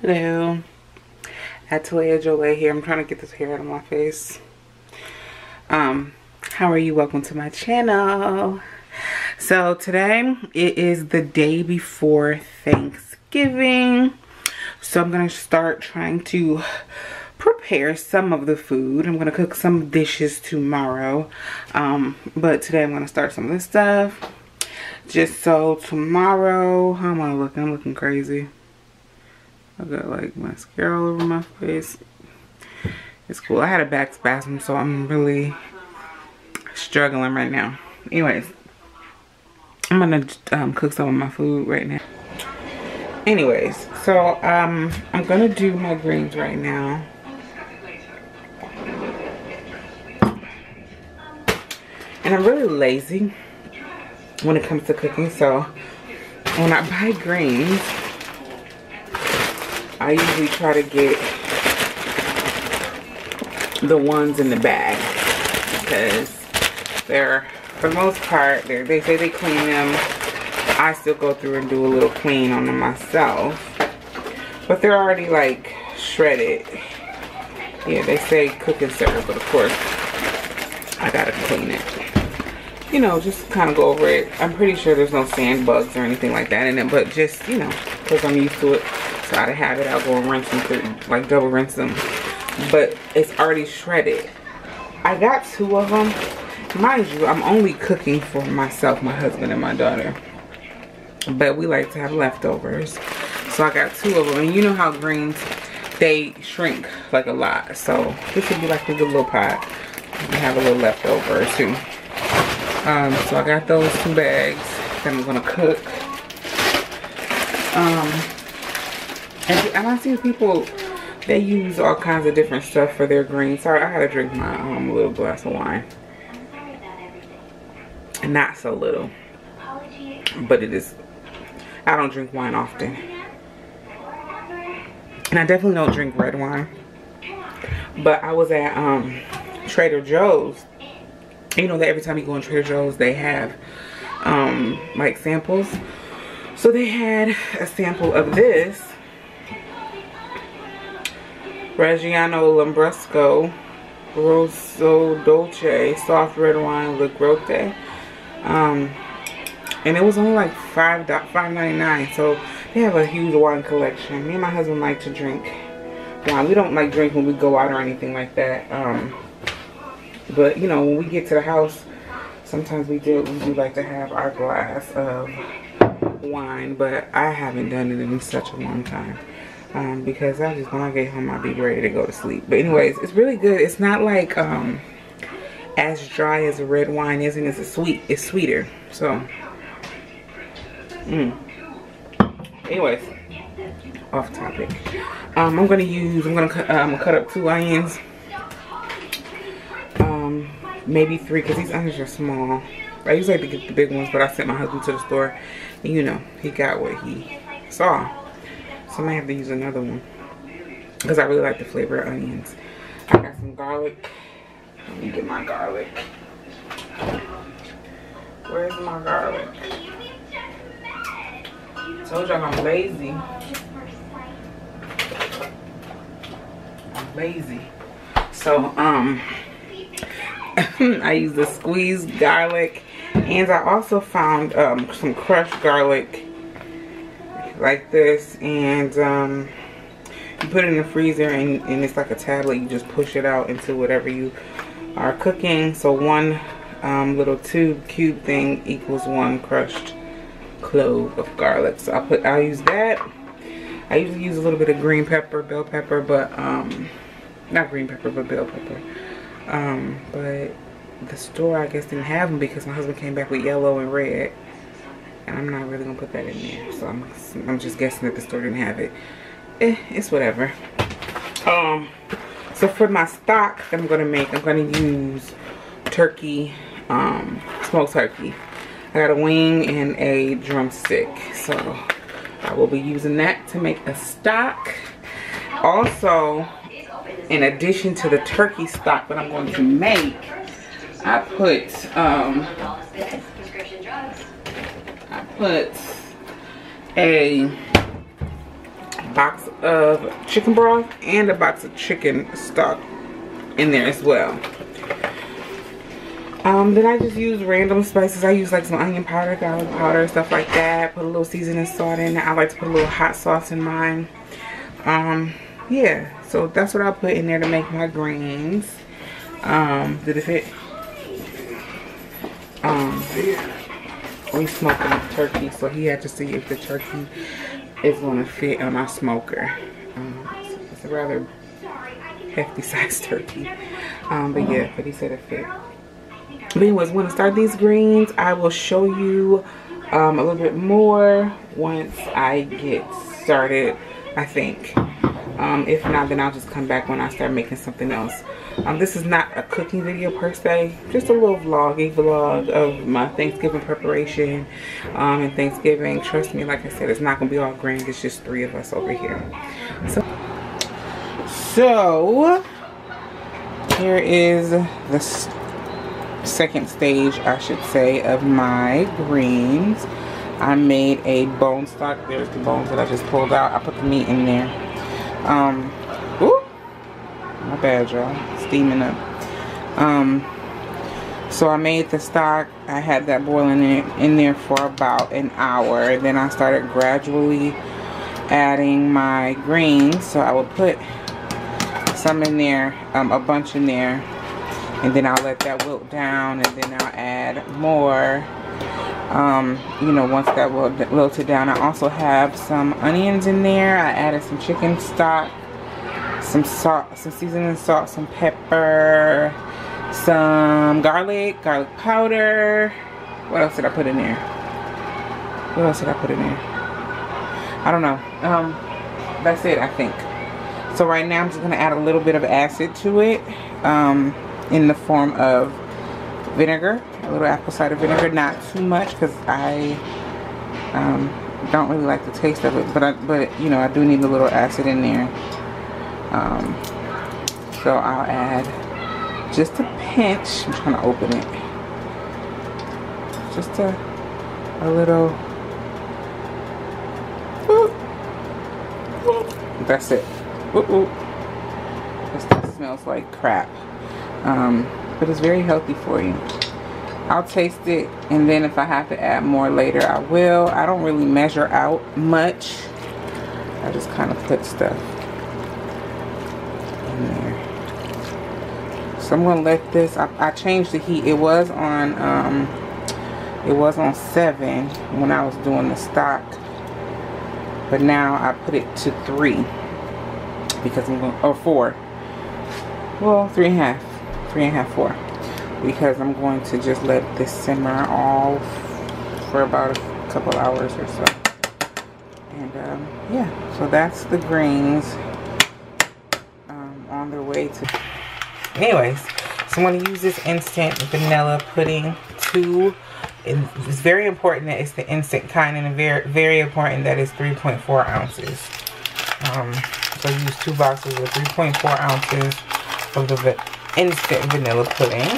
Hello, Atalaya Jolette here. I'm trying to get this hair out of my face. How are you? Welcome to my channel. So today it is the day before Thanksgiving. So I'm gonna start trying to prepare some of the food. I'm gonna cook some dishes tomorrow. But today I'm gonna start some of this stuff. Just so tomorrow, how am I looking? I'm looking crazy. I got like mascara all over my face. It's cool. I had a back spasm, so I'm really struggling right now. Anyways, I'm gonna cook some of my food right now. Anyways, so I'm gonna do my greens right now. And I'm really lazy when it comes to cooking, so when I buy greens, I usually try to get the ones in the bag because they're, for the most part, they say they clean them. I still go through and do a little clean on them myself, but they're already like shredded. Yeah, they say cook and serve, but of course I gotta clean it. You know, just kind of go over it. I'm pretty sure there's no sand bugs or anything like that in it, but just, you know, because I'm used to it. So out of habit, I'll go and rinse them through, like double rinse them. But it's already shredded. I got 2 of them. Mind you, I'm only cooking for myself, my husband, and my daughter. But we like to have leftovers. So I got 2 of them. And you know how greens, they shrink like a lot. So this would be like a good little pot. You can have a little leftover too. So I got those 2 bags that I'm gonna cook. And I see people, they use all kinds of different stuff for their greens. Sorry, I gotta drink my little glass of wine. Not so little, but it is. I don't drink wine often, and I definitely don't drink red wine. But I was at Trader Joe's. You know that every time you go in Trader Joe's, they have like samples. So they had a sample of this Reggiano Lambrusco Rosso Dolce soft red wine Le Grotte. And it was only like $5.99. So they have a huge wine collection. Me and my husband like to drink wine. We don't like drink when we go out or anything like that. But you know, when we get to the house, sometimes we do like to have our glass of wine. But I haven't done it in such a long time. Because when I get home, I'll be ready to go to sleep. But anyways, it's really good. It's not like as dry as a red wine is, and it's sweeter. So anyways, off topic. I'm gonna cut up 2 onions, maybe 3, because these onions are small. I usually like to get the big ones, but I sent my husband to the store, and you know, he got what he saw. So I might have to use another one because I really like the flavor of onions. I got some garlic. Let me get my garlic. Where's my garlic? Told y'all I'm lazy. I'm lazy. So I use the squeezed garlic, and I also found some crushed garlic like this, and you put it in the freezer, and it's like a tablet. You just push it out into whatever you are cooking. So 1 little cube thing equals 1 crushed clove of garlic. So I'll use that. I usually use a little bit of green pepper, bell pepper, but not green pepper, but bell pepper. But the store, I guess, didn't have them because my husband came back with yellow and red. And I'm not really gonna put that in there, so I'm just guessing that the store didn't have it. It's whatever. So for my stock that I'm gonna make, I'm gonna use turkey, smoked turkey. I got a wing and a drumstick, so I will be using that to make a stock. Also, in addition to the turkey stock that I'm going to make, I put a box of chicken broth and a box of chicken stock in there as well. Then I just use random spices. I use like some onion powder, garlic powder, stuff like that. Put a little seasoning salt in there. I like to put a little hot sauce in mine. Yeah, so that's what I'll put in there to make my greens. Did it fit? We smoking a turkey, so he had to see if the turkey is gonna fit on our smoker. It's a rather hefty sized turkey. But yeah, but he said it fit. But anyways, when I start these greens, I will show you a little bit more once I get started, I think. If not, then I'll just come back when I start making something else. This is not a cooking video per se, just a little vlog of my Thanksgiving preparation and Thanksgiving. Trust me, like I said, it's not gonna be all grand. It's just 3 of us over here. So here is the second stage, I should say, of my greens. I made a bone stock. There's the bones that I just pulled out. I put the meat in there. Ooh, my bad, y'all. Steaming up. So I made the stock. I had that boiling in there for about an hour. Then I started gradually adding my greens. So I would put some in there, a bunch in there, and then I'll let that wilt down, and then I'll add more. You know, once that wilted down. I also have some onions in there. I added some chicken stock, some salt, some seasoning salt, some pepper, some garlic powder. What else did I put in there? What else did I put in there? I don't know. That's it, I think. So right now I'm just gonna add a little bit of acid to it, in the form of vinegar, a little apple cider vinegar, not too much because I don't really like the taste of it, but you know, I do need a little acid in there. So I'll add just a pinch. I'm trying to open it. Just a little. Whoop, whoop. That's it. Whoop, whoop. This stuff smells like crap. But it's very healthy for you. I'll taste it, and then if I have to add more later, I will. I don't really measure out much. I just kind of put stuff in there. So I'm gonna let this. I changed the heat. It was on 7 when I was doing the stock, but now I put it to 3 because I'm going, or 4. Well, 3.5, 4, because I'm going to just let this simmer off for about a couple hours or so. And yeah, so that's the greens on their way to. Anyways, so I'm going to use this instant vanilla pudding too. It's very important that it's the instant kind, and very, very important that it's 3.4 ounces. So I use 2 boxes of 3.4 ounces of the instant vanilla pudding.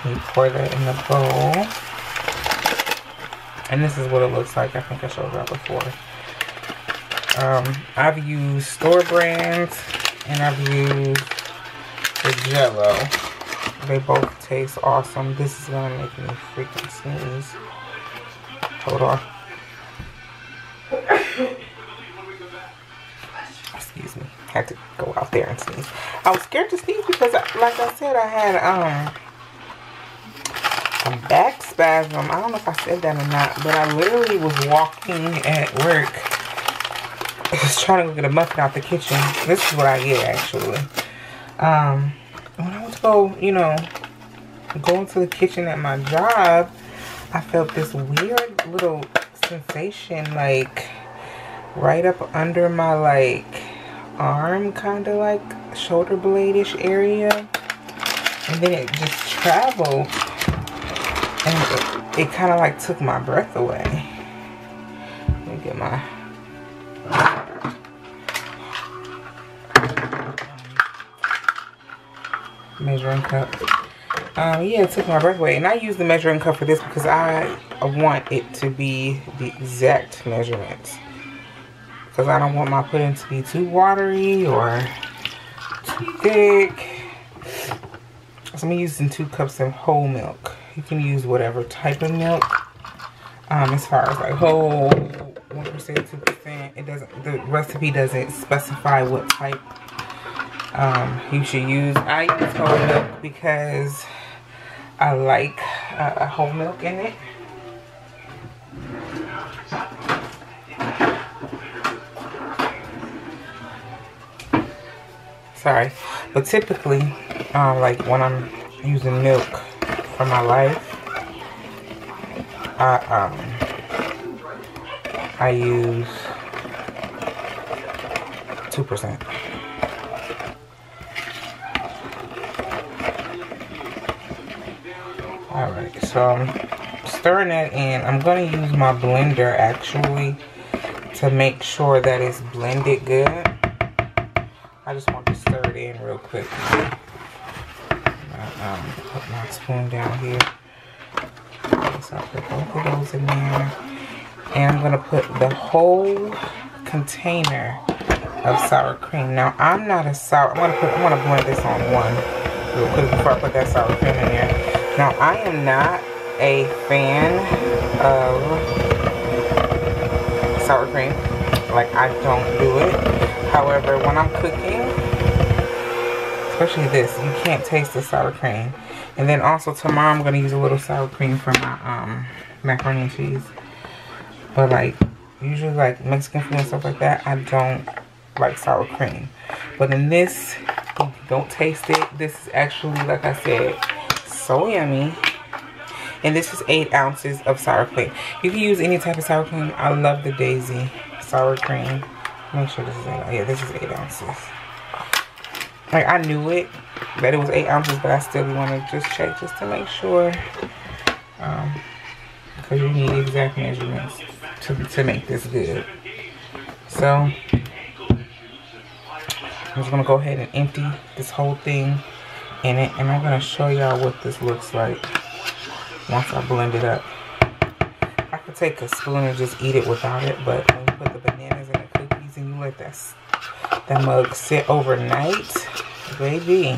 You pour that in the bowl. And this is what it looks like. I think I showed that before. I've used store brands and I've used the Jello. They both taste awesome. This is gonna make me freaking sneeze. Hold on. Excuse me. Had to go out there and sneeze. I was scared to sneeze because, like I said, I had a back spasm. I don't know if I said that or not, but I literally was walking at work. I was trying to go get a muffin out the kitchen. This is what I get, actually. When I went to go, you know, go into the kitchen at my job, I felt this weird little sensation, like, right up under my, like, arm, kind of like shoulder blade-ish area. And then it just traveled. And it kind of like took my breath away. Let me get my measuring cup. Yeah, it took my breath away. And I use the measuring cup for this because I want it to be the exact measurements because I don't want my pudding to be too watery or too thick. So I'm using 2 cups of whole milk. You can use whatever type of milk. As far as like whole, 1%, 2%, it doesn't. The recipe doesn't specify what type you should use. I use whole milk because I like whole milk in it. Sorry, but typically, like when I'm using milk for my life, I use 2%. Alright, so I'm stirring that in. I'm going to use my blender actually to make sure that it's blended good. I just want to stir it in real quick. Put my spoon down here. So I'll put both of those in there. And I'm going to put the whole container of sour cream. Now, I'm not a sour... I'm going to blend this on one real quick before I put that sour cream in there. Now, I am not a fan of sour cream. Like, I don't do it. However, when I'm cooking, especially this, you can't taste the sour cream. And then also tomorrow I'm going to use a little sour cream for my macaroni and cheese. But like, usually like Mexican food and stuff like that, I don't like sour cream. But in this, you don't taste it. This is actually, like I said, so yummy. And this is 8 ounces of sour cream. You can use any type of sour cream. I love the Daisy sour cream. Make sure this is 8. Yeah, this is 8 ounces. Like, I knew it, that it was 8 ounces, but I still want to just check just to make sure. Because you need exact measurements to make this good. So, I'm just going to go ahead and empty this whole thing in it. And I'm going to show y'all what this looks like once I blend it up. I could take a spoon and just eat it without it, but when you put the bananas and the cookies and you let that mug sit overnight, baby,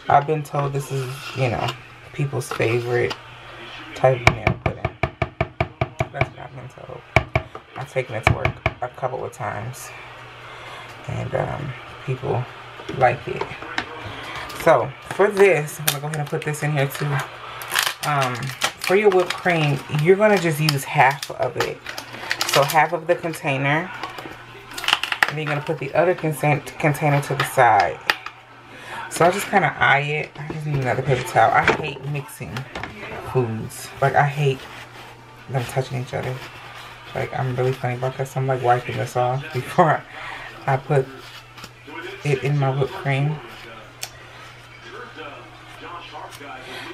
I've been told this is, you know, people's favorite type of banana pudding. That's what I've been told. I've taken it to work a couple of times, and people like it. So for this, I'm gonna go ahead and put this in here too. For your whipped cream, you're gonna just use half of it. So half of the container, and then you're gonna put the other container to the side. So I just kind of eye it. I just need another paper towel. I hate mixing foods. Like, I hate them touching each other. Like, I'm really funny about that. So I'm like wiping this off before I put it in my whipped cream.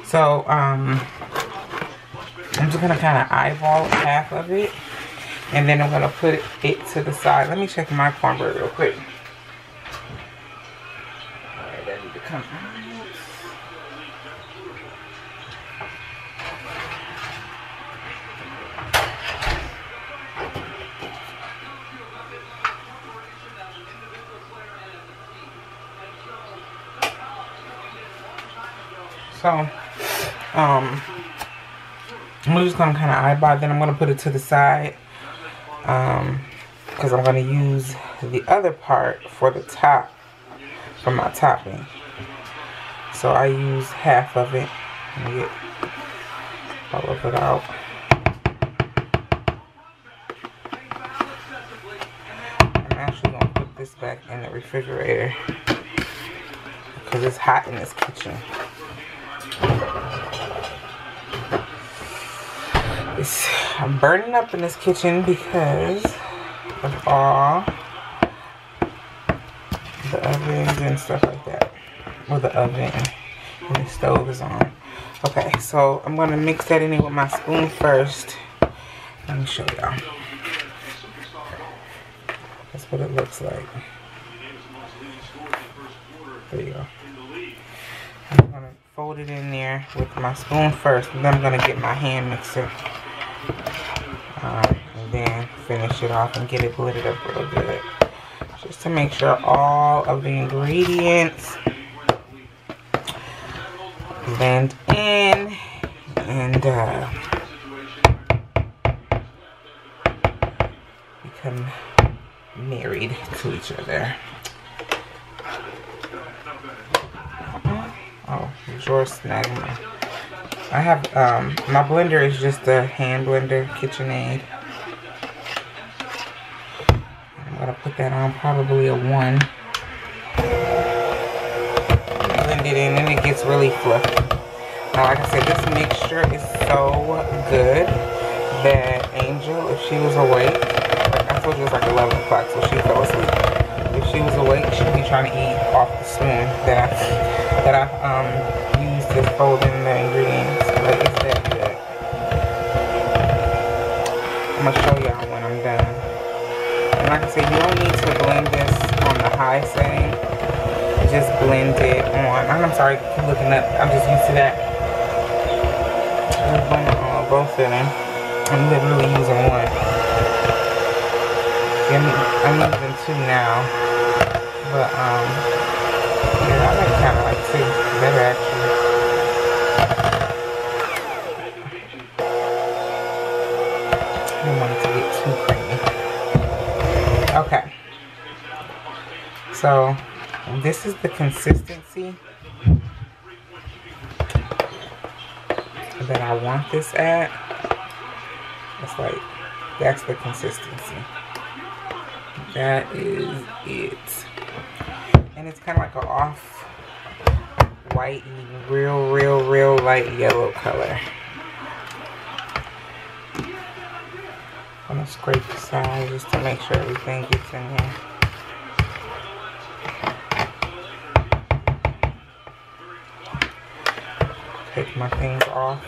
So, I'm just gonna kind of eyeball half of it, and then I'm gonna put it to the side. Let me check my cornbread real quick. Alright, that need to come out. So, I'm just gonna kind of eyeball, then I'm gonna put it to the side, because I'm gonna use the other part for the top, for my topping. So I use half of it. Let me get all of it out. I'm actually gonna put this back in the refrigerator because it's hot in this kitchen. I'm burning up in this kitchen because of all the ovens and stuff like that. Well, the oven and the stove is on. Okay, so I'm going to mix that in with my spoon first. Let me show y'all. That's what it looks like. There you go. I'm going to fold it in there with my spoon first, and then I'm going to get my hand mixer. And then finish it off and get it blended up real good. Just to make sure all of the ingredients blend in and become married to each other. Oh, drawer snag. I have my blender is just a hand blender, KitchenAid. I'm gonna put that on probably a 1. Blend it in and it gets really fluffy. Now, like I said, this mixture is so good that Angel, if she was awake, like I told you it was like 11 o'clock, so she fell asleep. If she was awake, she'd be trying to eat off the spoon that I used to fold in the ingredients. Like, it's that good. I'm gonna show y'all when I'm done. And like I said, you don't need to blend this on the high setting. Just blend it on. I'm sorry, keep looking up. I'm just used to that. Just blend it on both settings. I'm literally using 1. I'm using 2 now. But yeah, I like kind of like 2 better actually. I don't want it to get too creamy. Okay. So this is the consistency that I want this at. It's like, that's the consistency. That is it. And it's kind of like an off-white, real light yellow color. I'm gonna scrape the side just to make sure everything gets in here. Take my things off.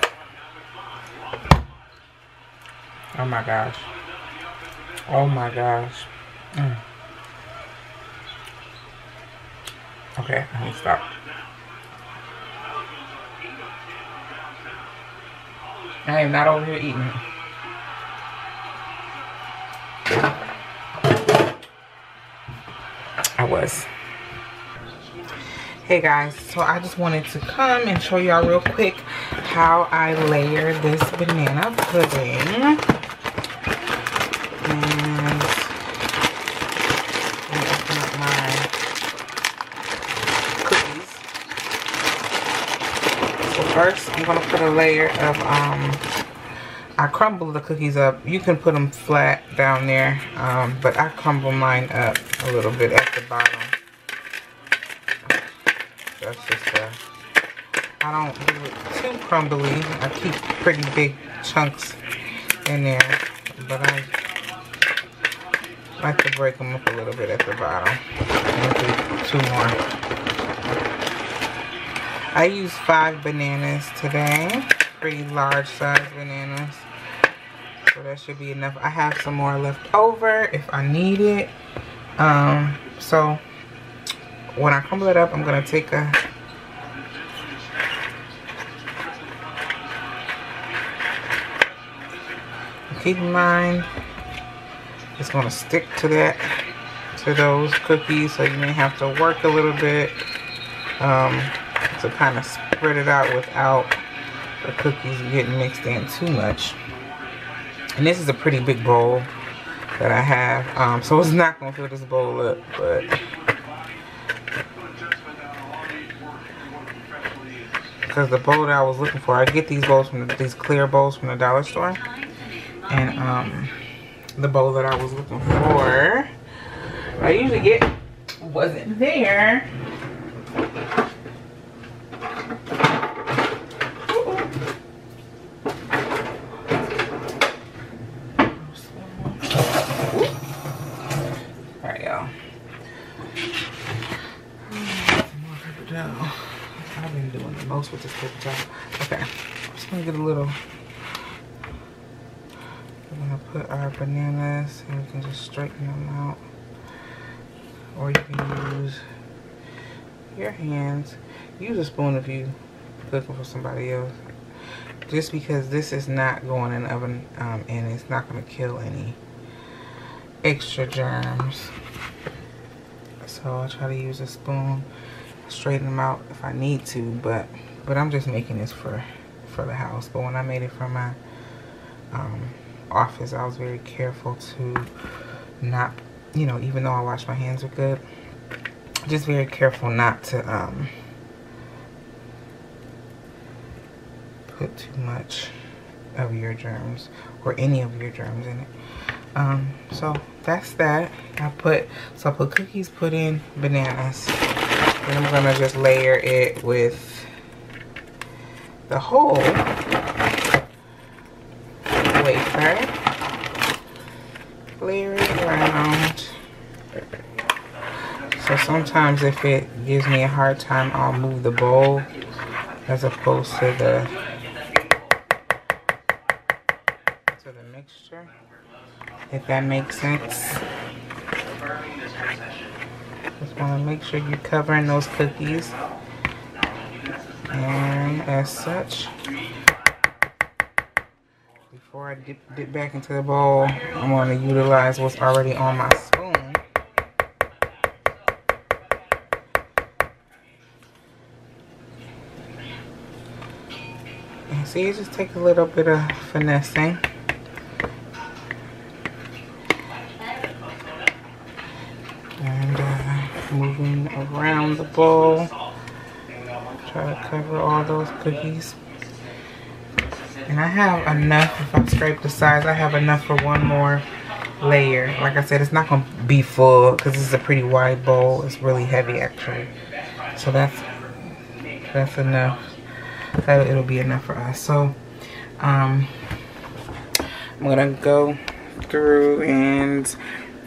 Oh my gosh. Oh my gosh. Okay, let me stop. I am not over here eating. I was. Hey guys, so I just wanted to come and show y'all real quick how I layer this banana pudding. And let me open up my cookies. So first I'm gonna put a layer of I crumble the cookies up. You can put them flat down there, but I crumble mine up a little bit at the bottom. That's just I don't do it too crumbly. I keep pretty big chunks in there, but I like to break them up a little bit at the bottom. And do 2 more. I used 5 bananas today, pretty large size bananas. So that should be enough. I have some more left over if I need it. So when I crumble it up, I'm gonna take a keep in mind it's gonna stick to those cookies, so you may have to work a little bit to kind of spread it out without the cookies getting mixed in too much. And this is a pretty big bowl that I have, so it's not gonna fill this bowl up, but because the bowl that I was looking for, I get these bowls from these clear bowls from the dollar store, and the bowl that I was looking for, I usually get, wasn't there. Alright, y'all. I've been doing the most with this paper towel. Okay, I'm just gonna get a little. We're gonna put our bananas and we can just straighten them out. Or you can use your hands. Use a spoon if you're cooking for somebody else. Just because this is not going in the oven and it's not gonna kill any extra germs. So I try to use a spoon, straighten them out if I need to, but I'm just making this for the house. But when I made it for my office, I was very careful to not, you know, even though I washed my hands are good, just very careful not to put too much of your germs or any of your germs in it. So that's that. I put cookies, pudding, bananas, and I'm gonna just layer it with the whole wafer. Layer it around. So sometimes if it gives me a hard time, I'll move the bowl as opposed to the mixture, if that makes sense. Just want to make sure you're covering those cookies. And as such, before I dip back into the bowl, I'm going to utilize what's already on my spoon. And see, it just takes a little bit of finessing. And moving around the bowl. Try to cover all those cookies. And I have enough, if I scrape the sides, I have enough for one more layer. Like I said, it's not going to be full because this is a pretty wide bowl. It's really heavy actually. So that's enough. It'll be enough for us. So I'm going to go through and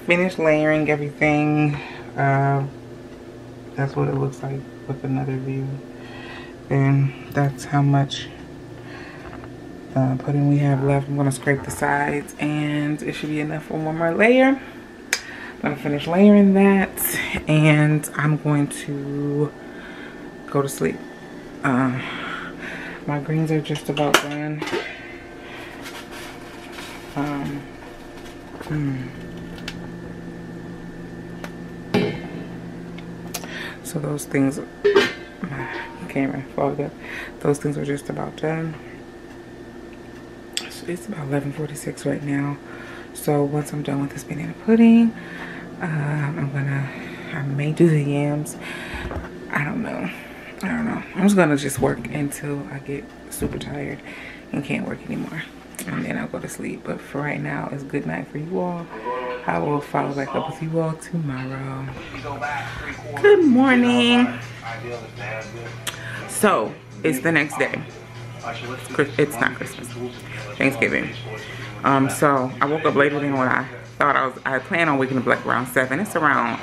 finish layering everything. That's what it looks like with another view. And that's how much pudding we have left. I'm going to scrape the sides and it should be enough for one more layer. I'm going to finish layering that and I'm going to go to sleep. My greens are just about done. So those things, my camera fogged up. Those things are just about done. So it's about 11:46 right now. So once I'm done with this banana pudding, I may do the yams. I don't know. I'm just gonna just work until I get super tired and can't work anymore. And then I'll go to sleep. But for right now, it's good night for you all. I will follow back up with you all tomorrow. Good morning. So it's the next day. It's not Christmas, Thanksgiving. So I woke up later than what I thought I was. I planned on waking up like around 7. It's around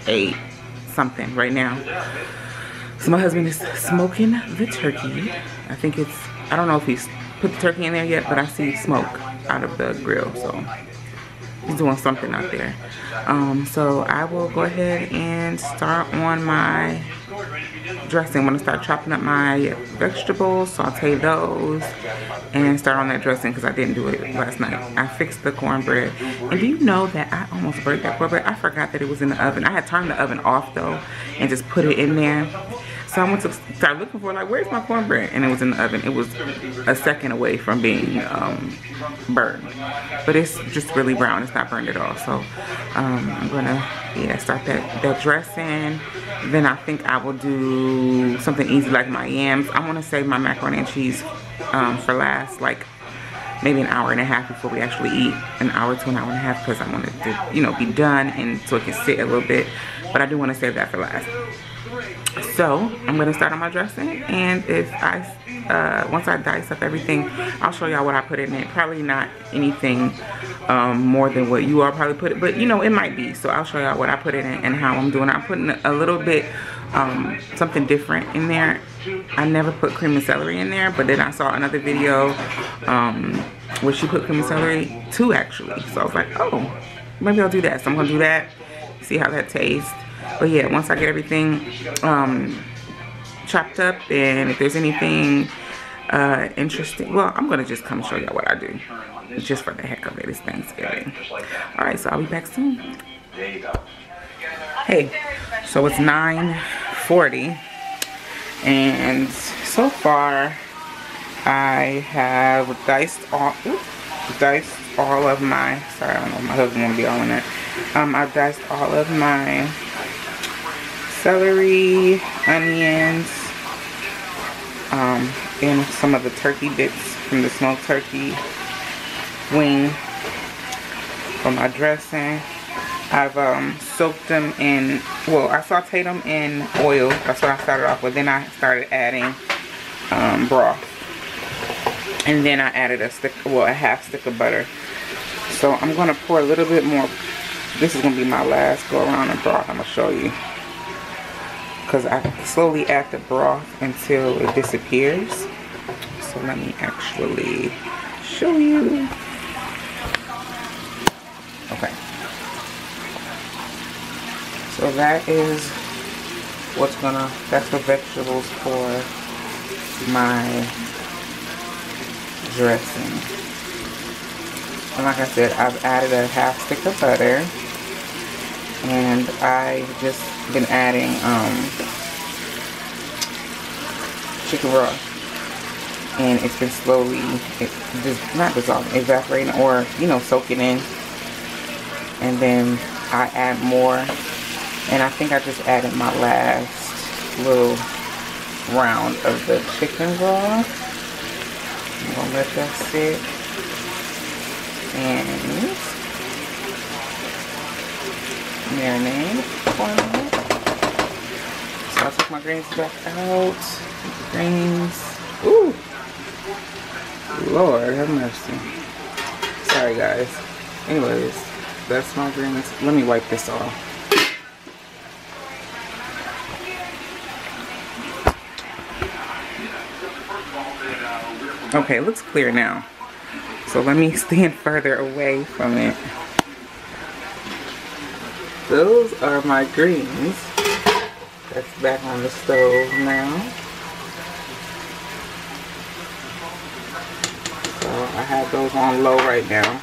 8 something right now. So my husband is smoking the turkey. I think it's, I don't know if he's put the turkey in there yet, but I see smoke out of the grill. So he's doing something out there. So I will go ahead and start on my dressing. I'm gonna start chopping up my vegetables, saute those, and start on that dressing because I didn't do it last night. I fixed the cornbread. And do you know that I almost burnt that cornbread? I forgot that it was in the oven. I had turned the oven off though and just put it in there. So I went to start looking for, like, where's my cornbread? And it was in the oven. It was a second away from being burned. But it's just really brown. It's not burned at all. So I'm gonna, start that dressing. Then I think I will do something easy like my yams. I want to save my macaroni and cheese for last, like maybe an hour and a half before we actually eat. An hour to an hour and a half because I want it to, be done and so it can sit a little bit. But I do want to save that for last. So I'm going to start on my dressing, and if once I dice up everything, I'll show y'all what I put in it. Probably not anything more than what you all probably put it, but it might be. So I'll show y'all what I put in it and how I'm doing it. I'm putting a little bit something different in there. I never put cream and celery in there, but then I saw another video where she put cream and celery too, actually. So I was like, oh, maybe I'll do that. So I'm gonna do that, see how that tastes. But yeah, once I get everything chopped up, and if there's anything interesting, well, I'm gonna just come show y'all what I do. just for the heck of it. It's Thanksgiving. Alright, so I'll be back soon. Hey, so it's 9:40, and so far I have diced all of my, sorry, I don't know, my husband won't be all in it. I've diced all of my celery, onions, and some of the turkey bits from the smoked turkey wing for my dressing. I've soaked them in, well, I sauteed them in oil. That's what I started off with. Then I started adding broth. And then I added a half stick of butter. So I'm going to pour a little bit more. This is going to be my last go around in broth. I'm going to show you. Because I slowly add the broth until it disappears. So let me actually show you. Okay. So that is that's the vegetables for my dressing. And like I said, I've added a half stick of butter, and I've just been adding chicken broth, and it's been slowly, not dissolving, evaporating, or soaking in. And then I add more, and I think I just added my last little round of the chicken broth. I'm gonna let that sit. And marinade for a minute. So I took my greens back out. Greens. Ooh. Lord have mercy. Sorry guys. Anyways, that's my greens. Let me wipe this off. Okay, it looks clear now. So let me stand further away from it. Those are my greens. That's back on the stove now. So I have those on low right now.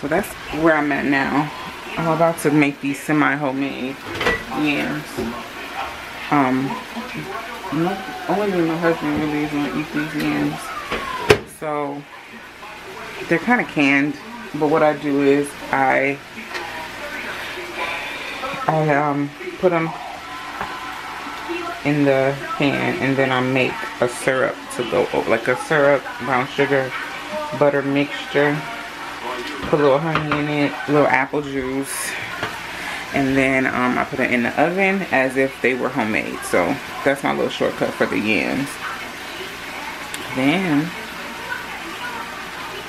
So that's where I'm at now. I'm about to make these semi-homemade yams. Only my husband really is going to eat these yams. So they're kind of canned, but what I do is I put them in the pan, and then I make a syrup to go over, like a syrup, brown sugar, butter mixture. Put a little honey in it, a little apple juice, and then I put it in the oven as if they were homemade. So that's my little shortcut for the yams. Then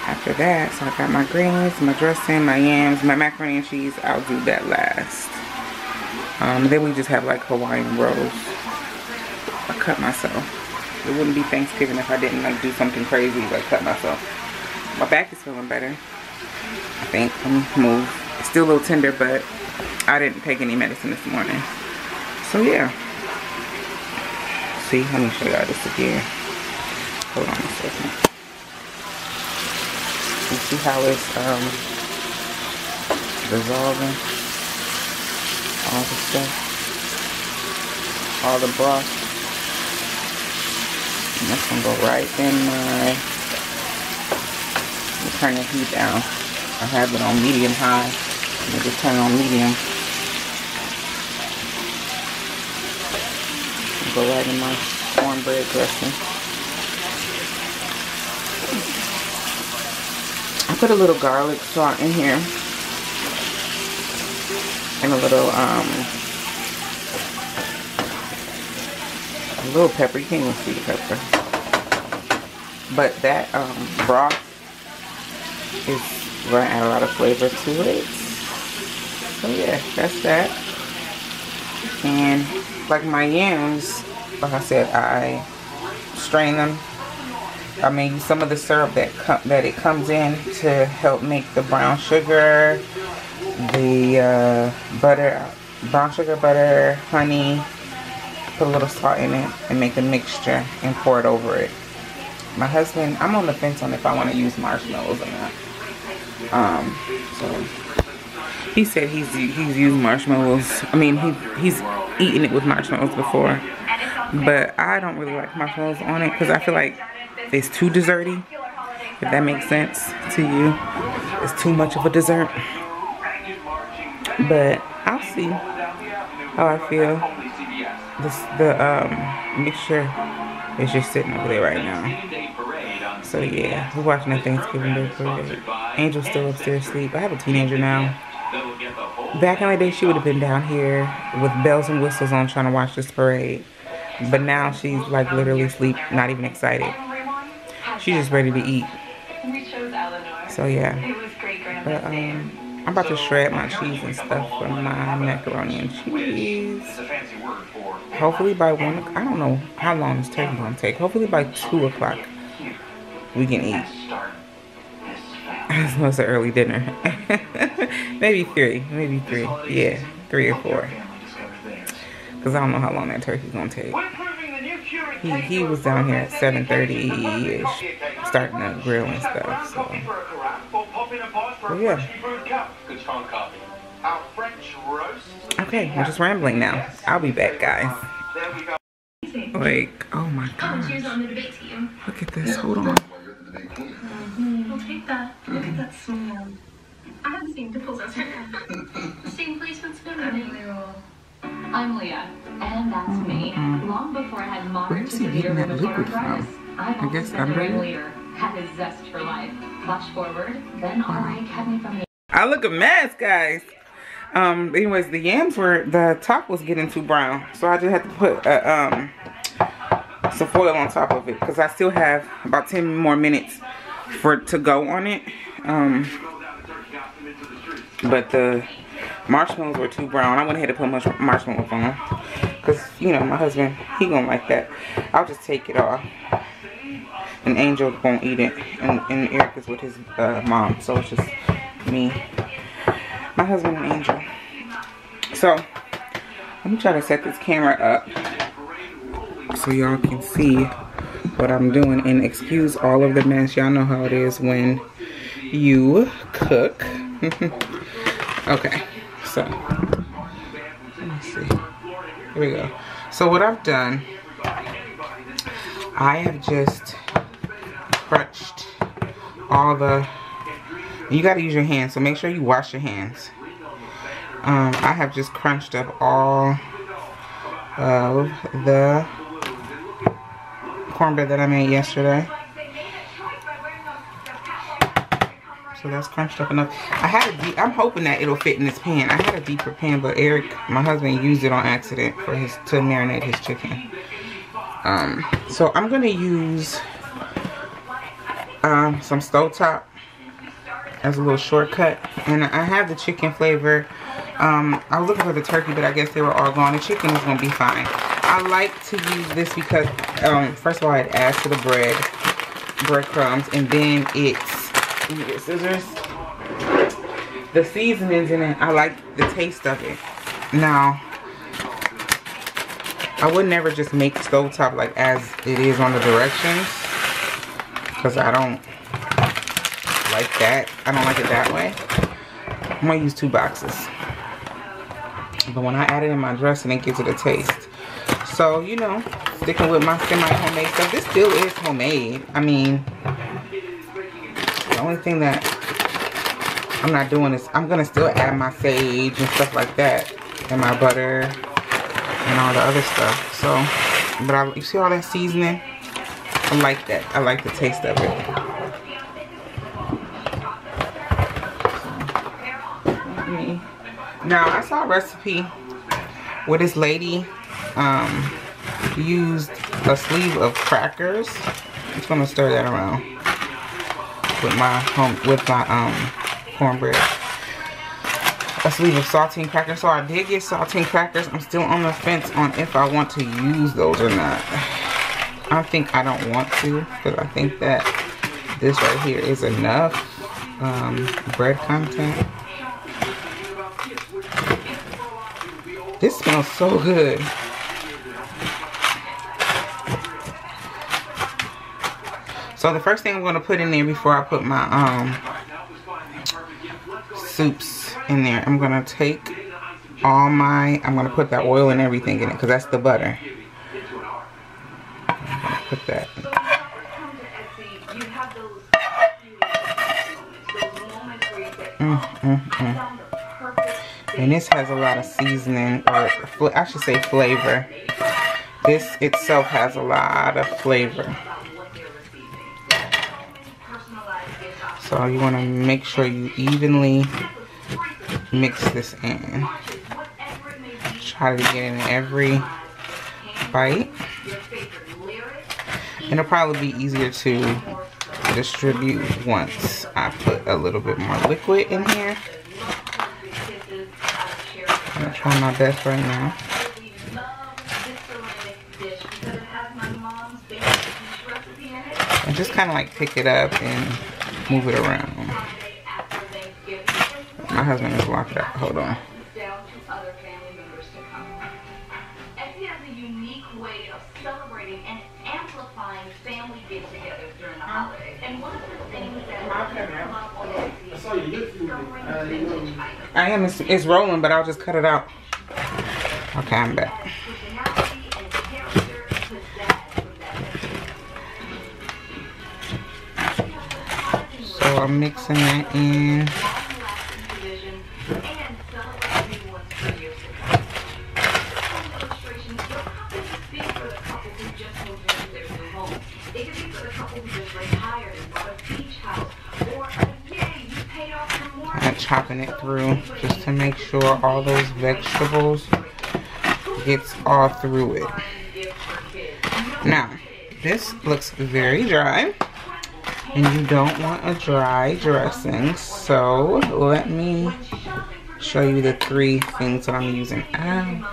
after that, so I got my greens, my dressing, my yams, my macaroni and cheese. I'll do that last. Then we just have like Hawaiian rolls. I cut myself. It wouldn't be Thanksgiving if I didn't like do something crazy like cut myself. My back is feeling better, I think. Let me move. It's still a little tender, but I didn't take any medicine this morning. So yeah. See, let me show y'all this again. Hold on a second. You see how it's dissolving? All the stuff. All the broth. And that's gonna go right in my, turn the heat down. I have it on medium high. I'm just turn it on medium. Go right in my cornbread dressing. I put a little garlic salt in here, and a little pepper. You can't even see the pepper, but that broth is going to add a lot of flavor to it. So yeah, that's that. And like my yams, like I said, I strain them. I mean, some of the syrup that it comes in to help make the brown sugar, the butter, brown sugar, butter, honey. Put a little salt in it and make a mixture and pour it over it. My husband, I'm on the fence on if I want to use marshmallows or not. So he said he's used marshmallows. I mean, he's eaten it with marshmallows before, but I don't really like marshmallows on it because I feel like it's too desserty. If that makes sense to you, it's too much of a dessert. But I'll see how I feel. The mixture is just sitting over there right now. So yeah, we're watching the Thanksgiving Day parade. Angel's still upstairs asleep. I have a teenager now. Back in the day, she would have been down here with bells and whistles on trying to watch this parade. But now she's like literally asleep, not even excited. She's just ready to eat. So yeah. But I'm about to shred my cheese and stuff for my macaroni and cheese. Hopefully by 1 o'clock, I don't know how long this turkey gonna take. Hopefully by 2 o'clock we can eat. This was an early dinner. Maybe 3. Yeah, 3 or 4. Because I don't know how long that turkey's gonna take. He was down here at 7:30-ish, starting to grill and stuff. So, but yeah. Okay, I'm just rambling now. I'll be back, guys. Like, oh my gosh. Look at this. Hold on. We'll take that. Look at that smile. I haven't seen dimples as her. Same placements for I'm Leah, and that's me. Long before I had modern Where's he getting that liquid from? I guess under it. Had his zest for life. Flash forward, then RA kept me from the I look a mess, guys. Anyways, the yams the top was getting too brown, so I just had to put some foil on top of it because I still have about 10 more minutes for it to go on it. But the marshmallows were too brown. I went ahead and put marshmallows on them because, you know, my husband, he gonna like that. I'll just take it off. And Angel won't eat it. And Eric is with his mom, so it's just me, my husband, and Angel. So let me try to set this camera up so y'all can see what I'm doing, and excuse all of the mess. Y'all know how it is when you cook. Okay, so let me see. Here we go. So what I've done, I have just crunched all the, you got to use your hands, so make sure you wash your hands. I have just crunched up all of the cornbread that I made yesterday. So that's crunched up enough. I had I'm hoping that it'll fit in this pan. I had a deeper pan, but Eric, my husband, used it on accident for to marinate his chicken. So I'm gonna use some stovetop as a little shortcut, and I have the chicken flavor. I was looking for the turkey, but I guess they were all gone. The chicken is gonna be fine. I like to use this because first of all, it adds to the breadcrumbs, and then it's, let me get scissors. The seasonings in it, I like the taste of it. Now, I would never just make stovetop like as it is on the directions, because I don't like that. I don't like it that way. I'm gonna use 2 boxes. But when I add it in my dressing, it gives it a taste. So, you know, sticking with my semi-homemade stuff. This still is homemade. I mean, the only thing that I'm not doing is I'm gonna still add my sage and stuff like that, and my butter and all the other stuff. So, but you see all that seasoning? I like that. I like the taste of it. Now, I saw a recipe where this lady used a sleeve of crackers. I'm just gonna stir that around with my cornbread. A sleeve of saltine crackers. So I did get saltine crackers. I'm still on the fence on if I want to use those or not. I think I don't want to, because I think that this right here is enough bread content. This smells so good. So the first thing I'm going to put in there before I put my soups in there, I'm going to take all my, I'm going to put that oil and everything in it because that's the butter. I'm going to put that. And this has a lot of seasoning, or I should say flavor. This itself has a lot of flavor. So you want to make sure you evenly mix this in. Try to get in every bite. And it'll probably be easier to distribute once I put a little bit more liquid in here. I'm gonna try my best right now. And just kind of like pick it up and move it around. My husband is locked up. Hold on. I am. It's rolling, but I'll just cut it out. Okay, I'm back. So I'm mixing that in. I'm chopping it through just to make sure all those vegetables gets all through it. Now, this looks very dry, and you don't want a dry dressing, so let me show you the 3 things that I'm using. I'm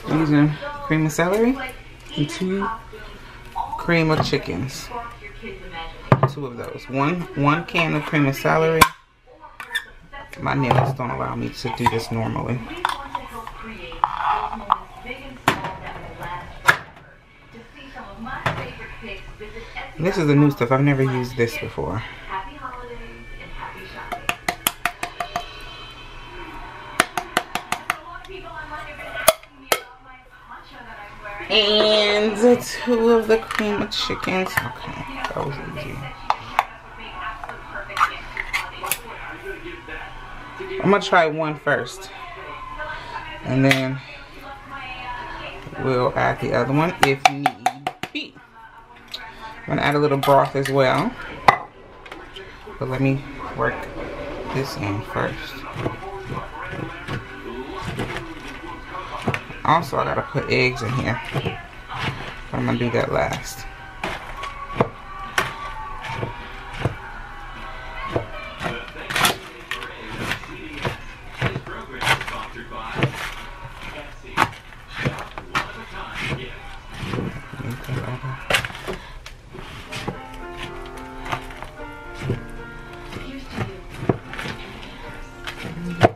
using cream of celery and 2 cream of chickens. 2 of those. One can of cream of celery. My nails don't allow me to do this normally. This is the new stuff. I've never used this before. And 2 of the cream of chickens. Okay, that was easy. I'm gonna try one first, and then we'll add the other one if need be. I'm gonna add a little broth as well, but let me work this in first. Also, I gotta put eggs in here. I'm gonna do that last.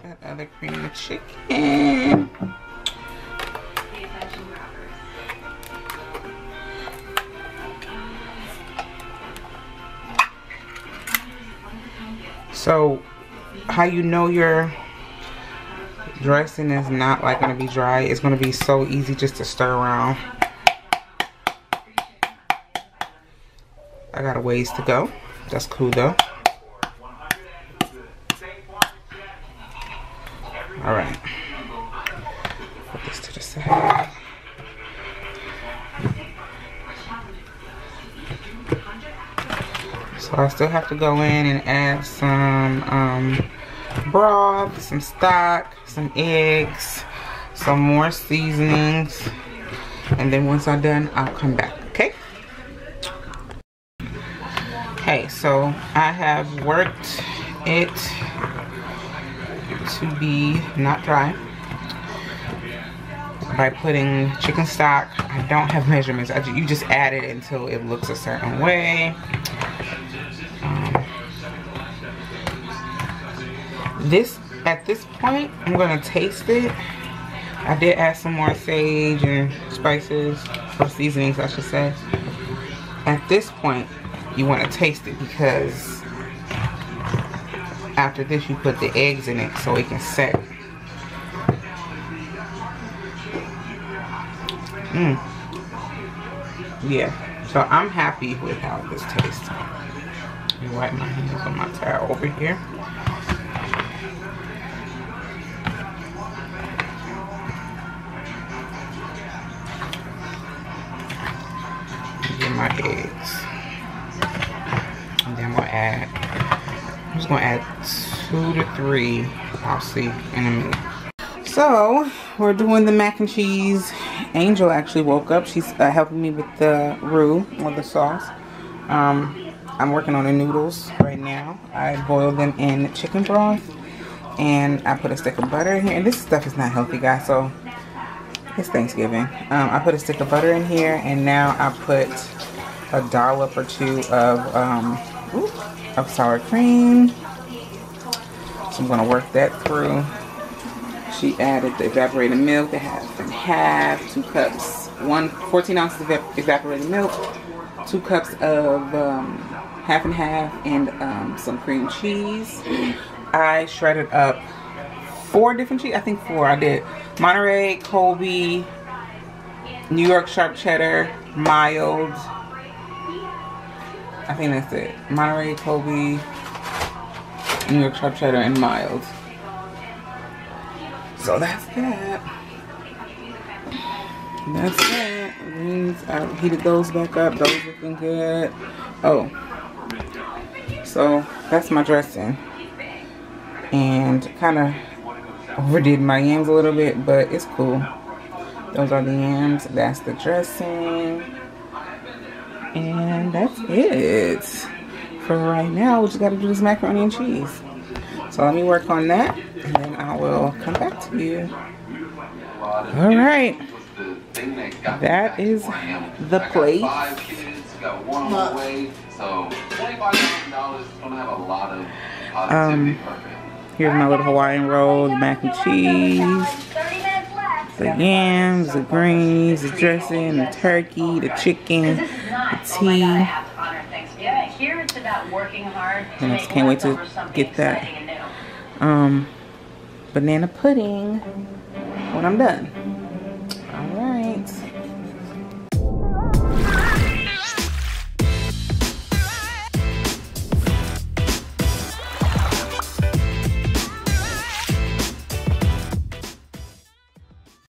That other cream of chicken. So, how you know your dressing is not like going to be dry? It's going to be so easy just to stir around. I got a ways to go. That's cool though. All right. Put this to the side. So I still have to go in and add some broth, some stock, some eggs, some more seasonings, and then once I'm done, I'll come back, okay? Okay, so I have worked it to be not dry by putting chicken stock. I don't have measurements. You just add it until it looks a certain way. At this point, I'm gonna taste it. I did add some more sage and spices, or seasonings I should say. At this point, you want to taste it, because after this you put the eggs in it so it can set. Yeah, so I'm happy with how this tastes. Let me wipe my hands on my towel over here. Get my eggs. And then we'll add, I'm just gonna add 2 to 3. I'll see in a minute. So we're doing the mac and cheese. Angel actually woke up. She's helping me with the roux or the sauce. I'm working on the noodles right now. I boiled them in chicken broth, and I put a stick of butter in here. And this stuff is not healthy, guys, so it's Thanksgiving. I put a stick of butter in here, and now I put a dollop or 2 of sour cream. So I'm gonna work that through. She added the evaporated milk, the half and half, 2 cups, 14 ounces of evaporated milk, 2 cups of half and half, and some cream cheese. I shredded up 4 different cheese. I think 4. I did Monterey, Colby, New York sharp cheddar, mild. I think that's it. Monterey, Colby, New York sharp cheddar, and mild. So that's that. That's that. Greens, I heated those back up. Those looking good. Oh, so that's my dressing. And kind of overdid my yams a little bit, but it's cool. Those are the yams. That's the dressing. And that's it. For right now, we just gotta do this macaroni and cheese. So let me work on that, and then I will come back to you. All right. That is the plate. Here's my little Hawaiian roll, the mac and cheese, the yams, the greens, the dressing, the turkey, the chicken, the tea. And I just can't wait to get that banana pudding when I'm done.